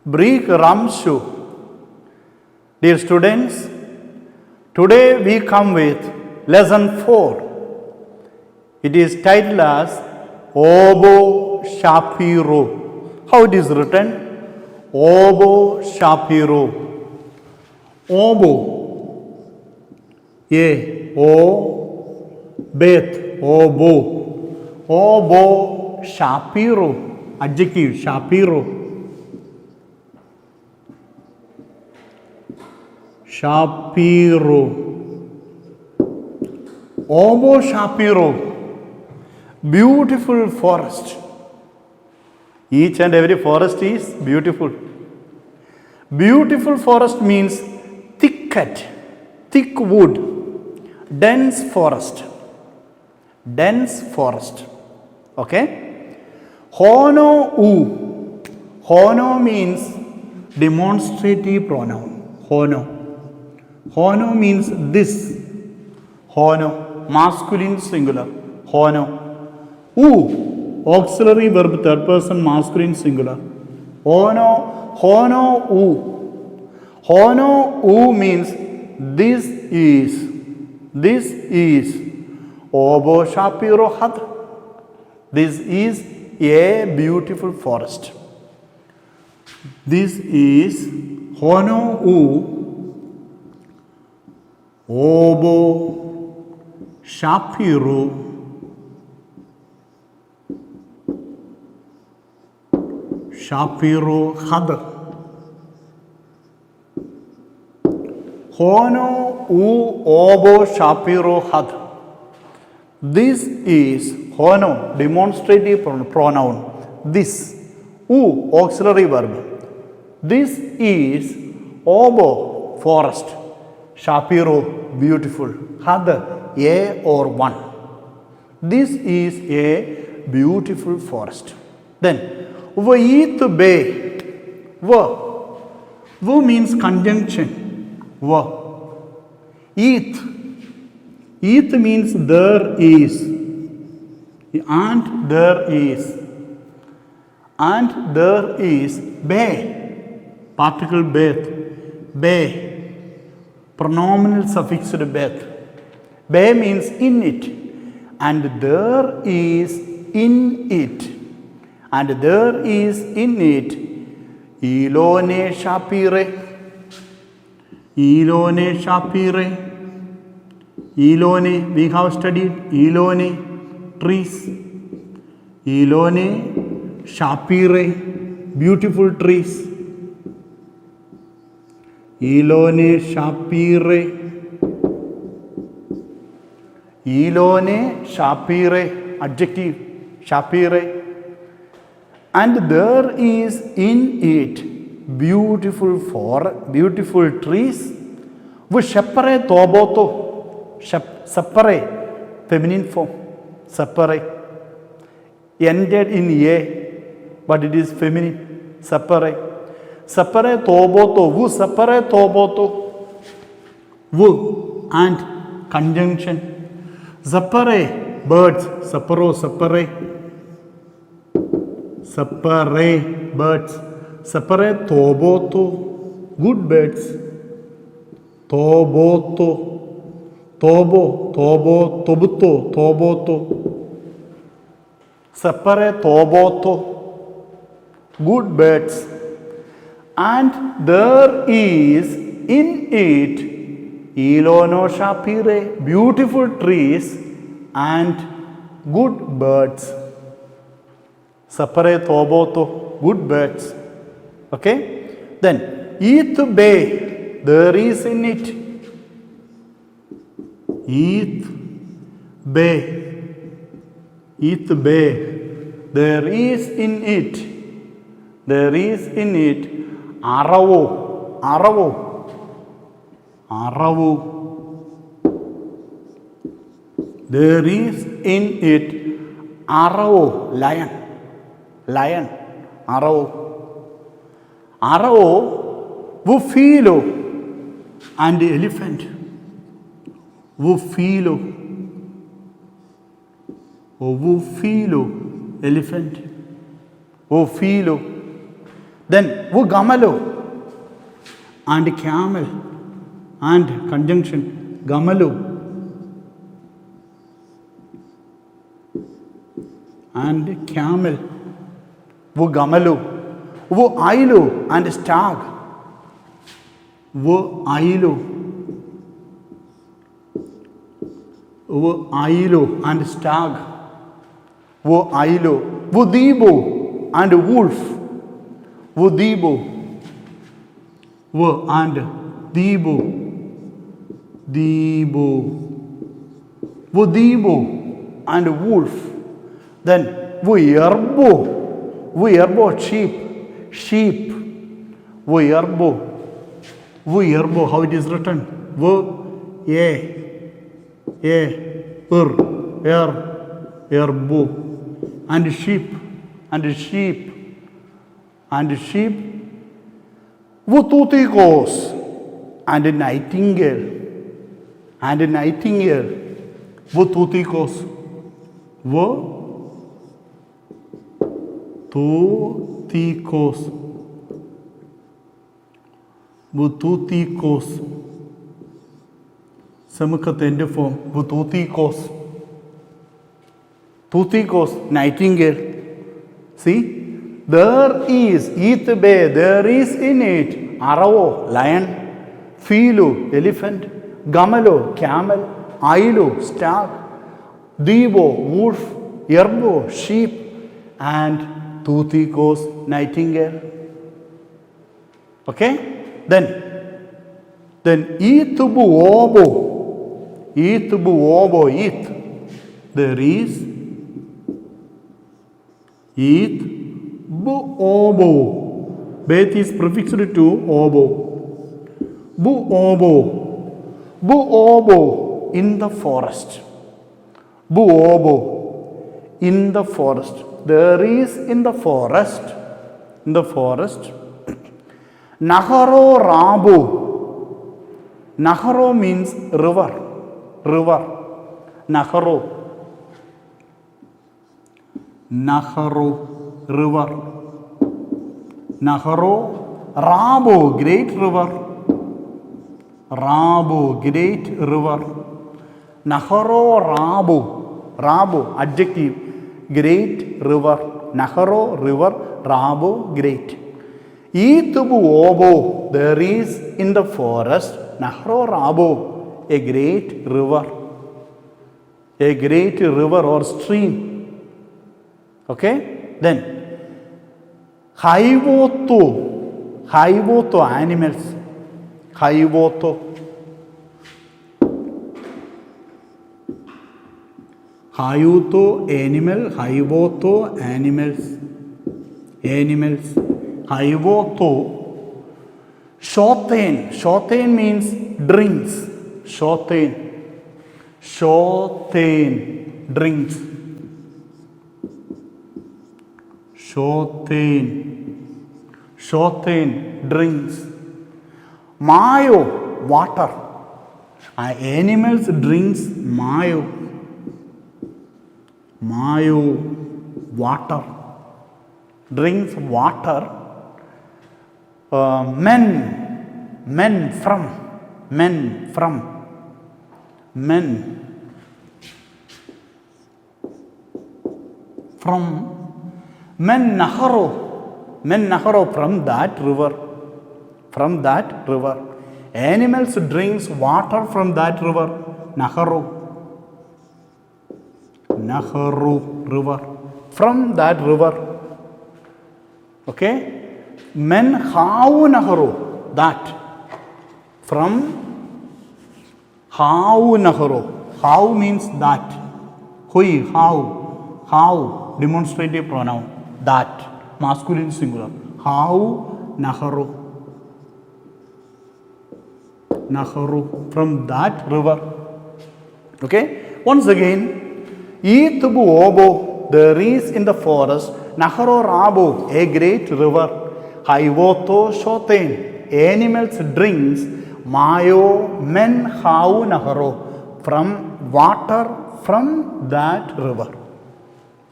Brik Ramshu. Dear students, today we come with lesson 4. It is titled as Obo Shapiro. How it is written? Obo Shapiro. Obo. Bet. Obo. Obo Shapiro. Adjective Shapiro. Shapiro. Obo Shapiro. Beautiful forest. Each and every forest is beautiful. Beautiful forest means thicket, thick wood, dense forest. Dense forest. Okay? Hono u. Hono means demonstrative pronoun. Hono. Hono means this. Hono, masculine singular. Hono. U, auxiliary verb third person masculine singular. Hono, hono u. Hono u means this is. This is. Obo Shapiro had. This is a beautiful forest. This is Hono u. Obo Shapiro. Shapiro had. Hono u Obo Shapiro had. This is Hono, demonstrative pronoun. This. U, auxiliary verb. This is Obo, forest. Shapiro, beautiful. Had, a or one. This is a beautiful forest. Then, Vait Bay. V means conjunction. Eat. Eat means there is. And there is. And there is. Bay. Particle bath. Bay. Pronominal suffixed bath. Bay means in it. And there is in it. And there is in it. Ilone Shapire. Ilone Shapire. Ilone, we have studied Ilone, trees. Ilone Shapire, beautiful trees. Ilone Shapire. Ilone Shapire, adjective Shapire. And there is in it beautiful trees. Shapare toboto. Sapare, feminine form. Sapare. Ended in a, but it is feminine. Sapare. Sapare toboto. Vu sapare toboto. Vu and conjunction. Sapare, birds. Saparo, sapare. Sapare, birds. Sapare toboto. Good birds. Toboto. Tobo, tobo, tobuto, toboto. Sapare toboto. Good birds. And there is in it Ilono Shapire, beautiful trees and good birds. Sapare toboto, good birds. Okay? Then, Eat Bay, there is in it. Eat Bay, Ith Bay, there is in it Aravo, there is in it Aravo, lion, Aravo, buffalo and elephant, buffalo, elephant, buffalo. Then gamalo and camel and conjunction gamalo and camel, gamalo, ailo and stag, ailo and stag, dibo and wolf, dibo and dibo and wolf. Then yerbo, sheep, yerbo, how it is written? Yerbo and sheep, tutikos and nightingale, tutikos, tutikos, Samukat end form, tutikos, nightingale. See, there is in it Aravo, lion, Philo, elephant, Gamalo, camel, Ailo, stag, Dibo, wolf, Yerbo, sheep, and Tutikos, nightingale. Okay? Then Itubu obo, there is obo. Bet is prefixed to obo. Bu obo in the forest. In the forest. There is in the forest. Naharo Rabu. Naharo means river. Naharo, river. Naharo, Rabo, great river. Naharo, Rabo, adjective, great river. Naharo, river, Rabo, great. Itubu obo, there is in the forest. Naharo, Rabo, a great river or stream. Okay? Then, Haivoto animals. Haivoto animal. Haivoto animals. Haivoto. Shotain means drinks. Shotain drinks. Shotain drinks. Mayo, water. Animals drinks mayo. Water. Drinks water. Men from. Men Naharo from that river. Animals drinks water from that river. Naharo river. From that river. Okay? Men Hau Naharo, that. From Hau Naharo. Hau means that. Hui, how. How, demonstrative pronoun. That, masculine singular. How, Nahru. Nahru, from that river. Okay, once again, Itubu Obo, there is in the forest, Naharo Rabo, a great river. Haivoto Shoten, animals drinks, Mayo men hau Naharo, from water from that river.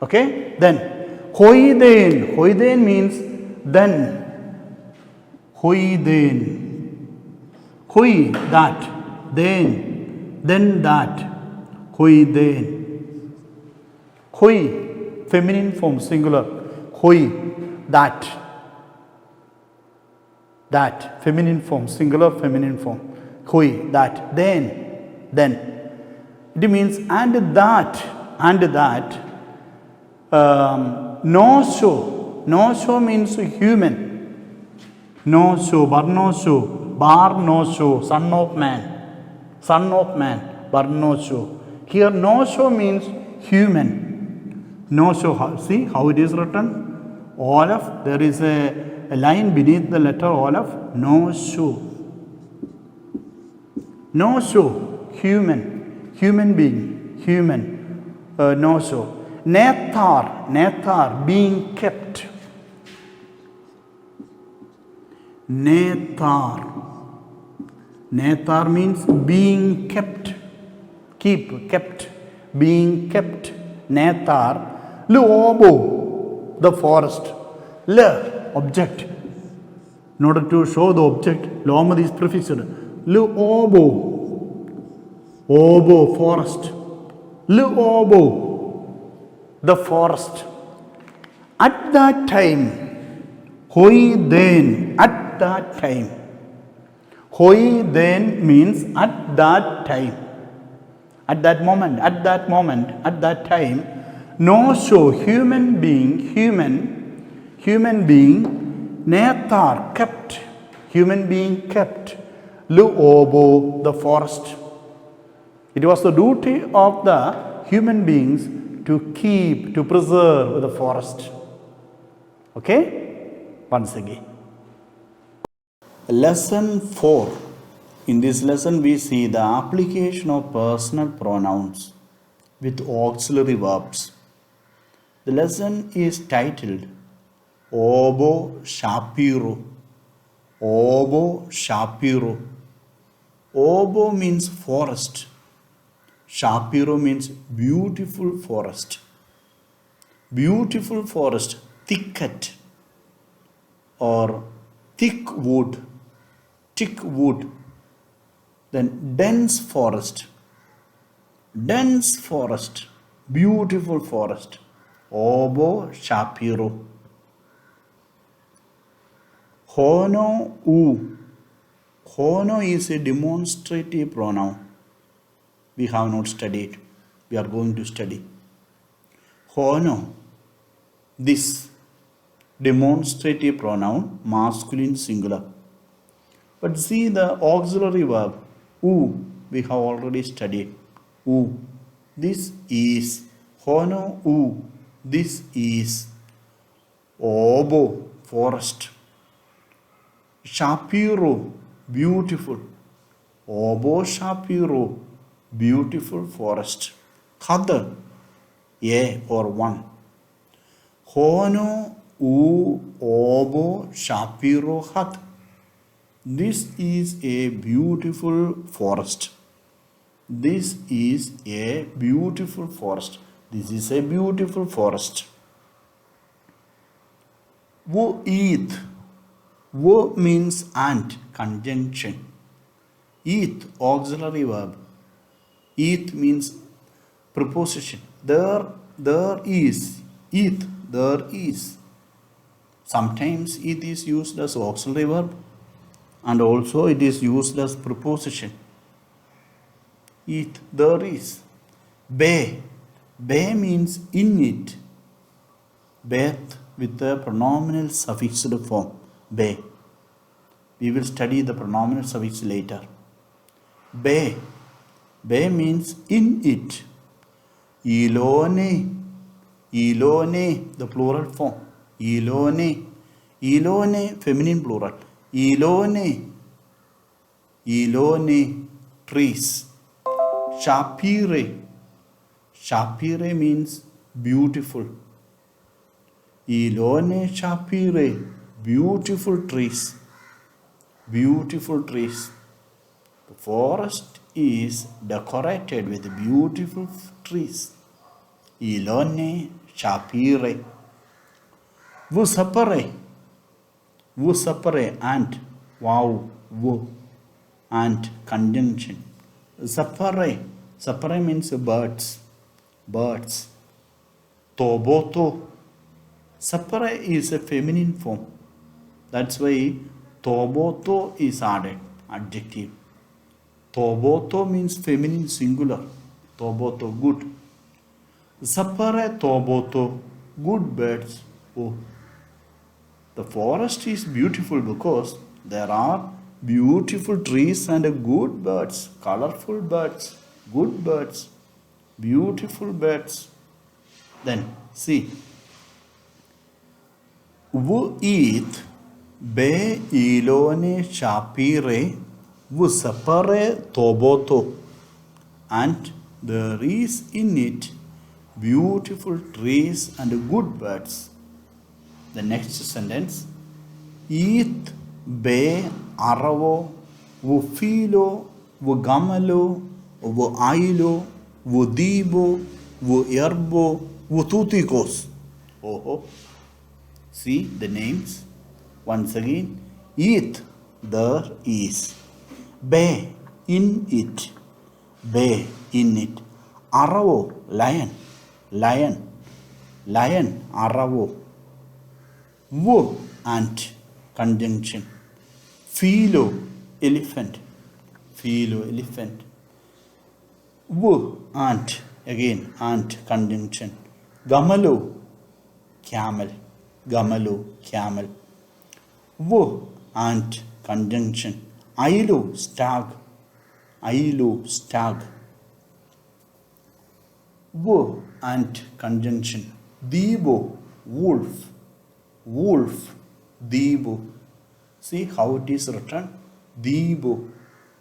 Okay, then Hoiden, Hoiden means then. Hoiden. Hui, that, then that, hui, then. Hui, feminine form, singular. Hui, that, feminine form, singular, feminine form. Hui, that, then. It means and that, no show means human. No show, bar no show, son of man, bar no show. Here no show means human. No show, see how it is written? Olaf, there is a line beneath the letter Olaf, no show. No show, human being, no show. Nethar, being kept. Nethar means being kept. Kept. Being kept. Nethar. Luobo, the forest. Le, object. In order to show the object, Lomad is prefixed. Luobo. Obo, forest. Luobo, the forest. At that time, Hoi then, at that time. Hoi then means at that time. At that moment, at that time, no show, human being, Nethar, kept, human being kept, Luobo, the forest. It was the duty of the human beings to keep, to preserve the forest. Okay? Once again. Lesson 4. In this lesson, we see the application of personal pronouns with auxiliary verbs. The lesson is titled Obo Shapiro. Obo Shapiro. Obo means forest. Shapiro means beautiful forest. Beautiful forest, thicket or thick wood. Then dense forest, beautiful forest. Obo Shapiro. Hono u. Hono is a demonstrative pronoun. We have not studied. We are going to study. Hono, this demonstrative pronoun, masculine singular. But see the auxiliary verb, u, we have already studied. U, this is. Hono u, this is. Obo, forest. Shapiro, beautiful. Obo Shapiro, beautiful forest. Khadr, a or one. Hono u obo Shapiro hat. This is a beautiful forest. This is a beautiful forest. This is a beautiful forest. Wo eat. Wo means and, conjunction. Eat, auxiliary verb. Eat means preposition. There is. Eat, there is. Sometimes it is used as auxiliary verb and also it is used as preposition. Eat, there is. Be. Be means in it. Beth with the pronominal suffixed form. Be. We will study the pronominal suffix later. Be. Be means in it. Ilone. Elone, the plural form. Elone. Elone, feminine plural. Elone. Elone, trees. Shapire. Shapire means beautiful. Elone Shapire, beautiful trees. Beautiful trees. The forest is decorated with beautiful trees. Elone Shapire. Vusapare. Vusapare, ant. Wow. Vu. Ant, conjunction. Sapare. Sapare means birds. Birds. Toboto. Sapare is a feminine form. That's why toboto is added. Adjective. Toboto means feminine singular. Toboto, good. Sapare toboto, good birds. Oh. The forest is beautiful because there are beautiful trees and good birds, colorful birds, good birds, beautiful birds. Then see. Vu eat be ilone shapire vu sapare toboto, and there is in it beautiful trees and good birds. The next sentence. Eat be aravo vu filo vu gamalo vu ailo vu dibo vu erbo vu tutikos. Oh. See the names once again. Eat, there is. Be, in it. Be, in it. Aravo, lion. Lion. Lion, aravo. Vu, ant. Conjunction. Philo, elephant. Philo, elephant. Vu, ant. Again, ant. Conjunction. Gamalo, camel. Gamalo, camel. Vu, ant, conjunction. Ailu, stag. Ailu, stag. Vu, ant, conjunction. Dibo, wolf. Wolf, Dibo. See how it is written? Dibo.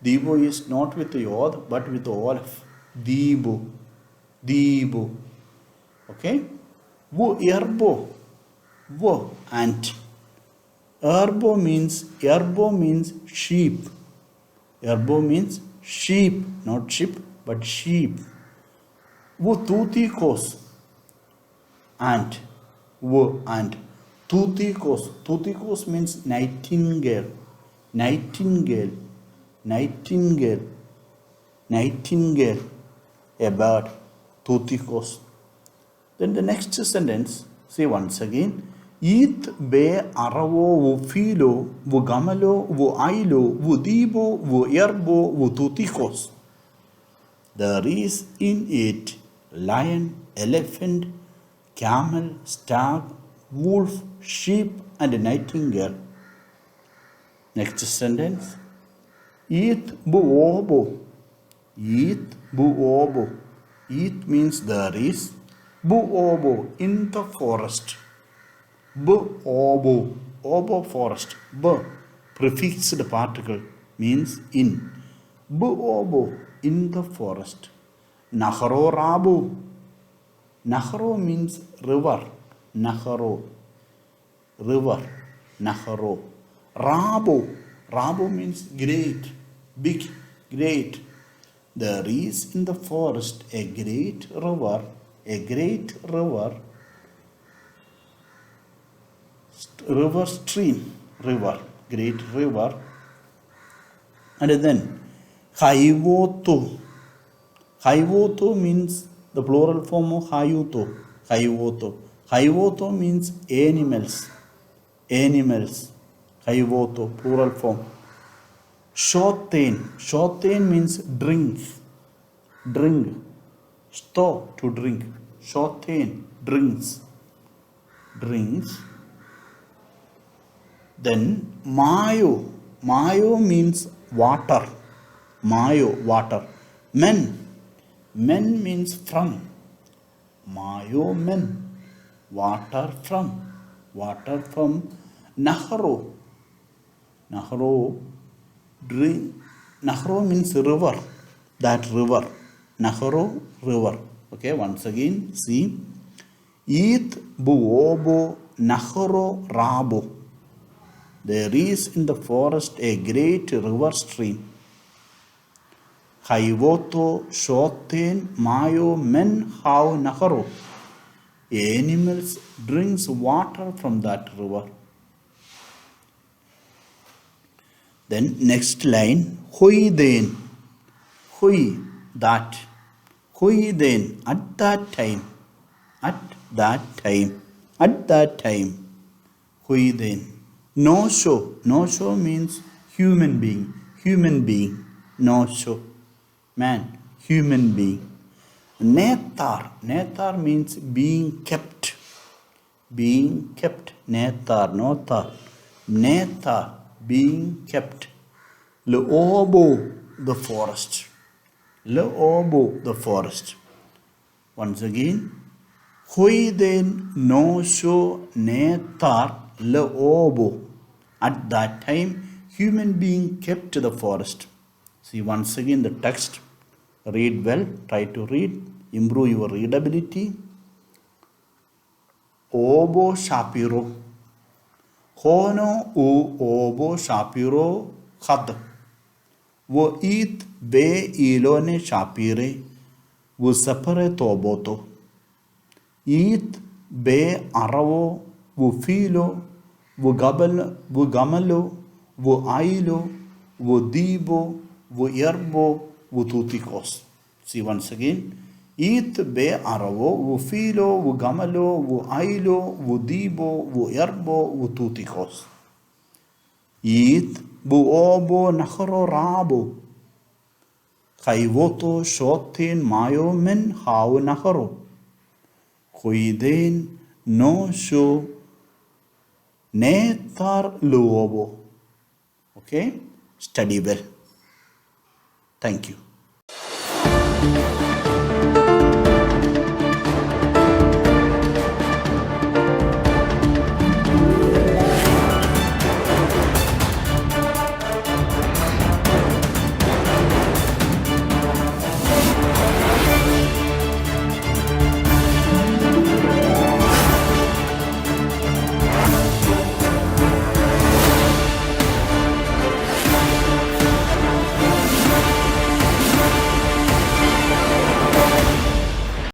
Dibo is not with the yod but with the olaf. Dibo. Dibo. Okay? Vu, erbo. Vu, ant. Erbo means sheep. Erbo means sheep, not sheep, but sheep. Vu tutikos, ant. Vu, ant. Tutikos. Tutikos means nightingale. Nightingale. Nightingale. Nightingale. A bird. Tutikos. Then the next sentence, say once again. Eat be aravo vu filo vu gamalo vu ailo vu dibo vu erbo vu tutikos. There is in it lion, elephant, camel, stag, wolf, sheep, and a nightingale. Next sentence. Eat buobo. Eat buobo. Eat means there is. Buobo, in the forest. Bu-obo, obo forest. Bu, prefixed particle, means in. Bu-obo, in the forest. Naharo rabu. Naharo means river. Naharo, river. Naharo. Rabu. Rabu means great, big, great. There is in the forest a great river. A great river. River, stream, river, great river. And then Haivoto. Haivoto means the plural form of Hayuto. Haivoto. Haivoto means animals. Animals. Haivoto, plural form. Shotain. Shotain means drink. Drink. Stop, to drink. Shotain, drinks. Drinks. Then Mayo. Mayo means water. Mayo, water. Men. Men means from. Mayo, men. Water from. Water from Nahro. Nahro drink. Nahro means river. That river. Nahro river. Okay, once again, see. Eat buobo Nahro rabo. There is in the forest a great river stream. Haivoto shoten mayo men how Nahro. Animals drinks water from that river. Then next line, hui then. Hui, that. Hui then, at that time. At that time. At that time. Hui then. No show. No show means human being. Human being. No show. Man. Human being. Netar. Netar means being kept. Being kept. Netar. Notar. Netar. Being kept. Leobo. The forest. Leobo. The forest. Once again. Huiden no show netar leobo. At that time, human being kept the forest. See once again the text. Read well. Try to read. Improve your readability. Obo Shapiro. Hono u obo Shapiro had. Wo eat be ilone Shapire. Wo separate oboto. Eat be aravo. Wo filo. Wo gamalo. Wo ailo. Wo dibo. Wo yerbo. Wo tutikos. See once again. Eat be aravo. Wo filo. Wo gamalo. Wo ailo. Wo dibo. Wo yerbo. Wo tutikos. Eat bu obo Nahro rabo. Haivoto shotin mayo men how Nahro. Huiden no show netar luobo. Okay, study well. Thank you.